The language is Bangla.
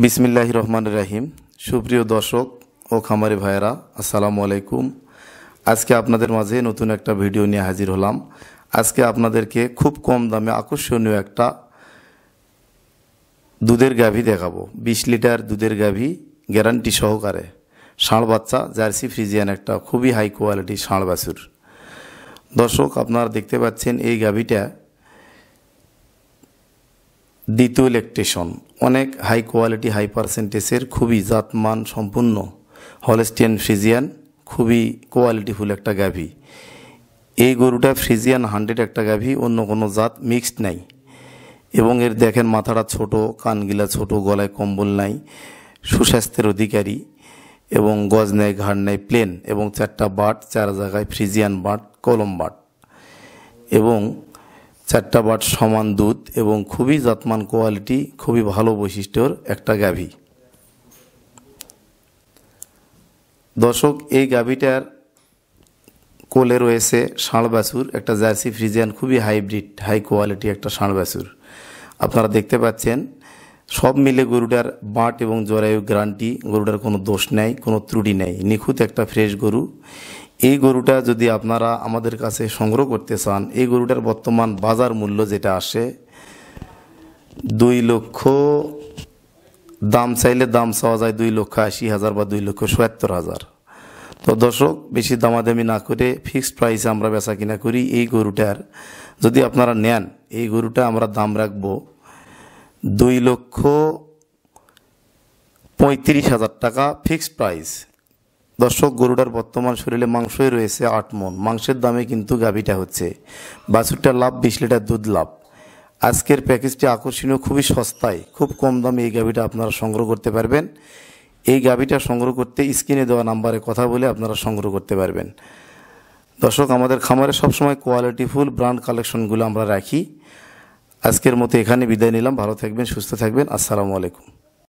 বিসমিল্লাহির রহমানির রহিম। সুপ্রিয় দর্শক ও খামারি ভাইয়েরা, আসসালামু আলাইকুম। আজকে আপনাদের মাঝে নতুন একটা ভিডিও নিয়ে হাজির হলাম। আজকে আপনাদেরকে খুব কম দামে আকর্ষণীয় একটা দুধের গাভী দেখাবো। 20 লিটার দুধের গাভী, গ্যারান্টি সহকারে, ষাঁড় বাচ্চা, জার্সি ফ্রিজিয়ান, একটা খুবই হাই কোয়ালিটি ষাঁড় বাছুর। দর্শক, আপনারা দেখতে পাচ্ছেন এই গাভীটা দ্বিতীয় ল্যাকটেশন, অনেক হাই কোয়ালিটি হাই পার্সেন্টেজের, খুবই জাতমান সম্পূর্ণ হলস্টিয়ান ফ্রিজিয়ান, খুবই কোয়ালিটিফুল একটা গাভী। এই গরুটা ফ্রিজিয়ান 100 একটা গাভী, অন্য কোনো জাত মিক্সড নাই। এবং এর দেখেন মাথাটা ছোট, কানগিলা ছোট, গলায় কম্বল নাই, সুস্বাস্থ্যের অধিকারী এবং গজ নেই, ঘাড় নেই, প্লেন, এবং 4টা বাট, 4 জায়গায় ফ্রিজিয়ান বাট, কলম বাট, এবং 4টা বাট সমান দুধ, এবং খুবই জাতমান কোয়ালিটি, খুবই ভালো বৈশিষ্ট্যর একটা গাভী। দর্শক, এই গাভীটার কোলে রয়েছে ষাঁড় বাছুর, একটা জার্সি ফ্রিজিয়ান, খুবই হাইব্রিড হাই কোয়ালিটি একটা ষাঁড় বাছুর। আপনারা দেখতে পাচ্ছেন সব মিলে গরুটার বাট এবং জরায়ু গ্যারান্টি, গরুটার কোনো দোষ নেই, কোনো ত্রুটি নেই, নিখুঁত একটা ফ্রেশ গরু। এই গরুটা যদি আপনারা আমাদের কাছে সংগ্রহ করতে চান, এই গরুটার বর্তমান বাজার মূল্য যেটা আসে 2 লক্ষ, দাম চাইলে দাম চাওয়া যায় 2,80,000 বা 2,77,000। তো দর্শক, বেশি দামাদামি না করে ফিক্সড প্রাইসে আমরা বেচা কিনা করি। এই গরুটার যদি আপনারা নেন, এই গরুটা আমরা দাম রাখবো 2,35,000 টাকা ফিক্সড প্রাইস। দর্শক, গরুটার বর্তমান শরীরে মাংসই রয়েছে 8 মণ, মাংসের দামে কিন্তু গাভীটা হচ্ছে। বাছুরটার লাভ 20 লিটার দুধ লাভ। আজকের প্যাকেজটি আকর্ষণীয়, খুবই সস্তায়, খুব কম দামে এই গাভীটা আপনারা সংগ্রহ করতে পারবেন। এই গাভীটা সংগ্রহ করতে স্ক্রিনে দেওয়া নাম্বারে কথা বলে আপনারা সংগ্রহ করতে পারবেন। দর্শক, আমাদের খামারে সবসময় কোয়ালিটিফুল ব্র্যান্ড কালেকশনগুলো আমরা রাখি। আজকের মতো এখানে বিদায় নিলাম। ভালো থাকবেন, সুস্থ থাকবেন। আসসালামু আলাইকুম।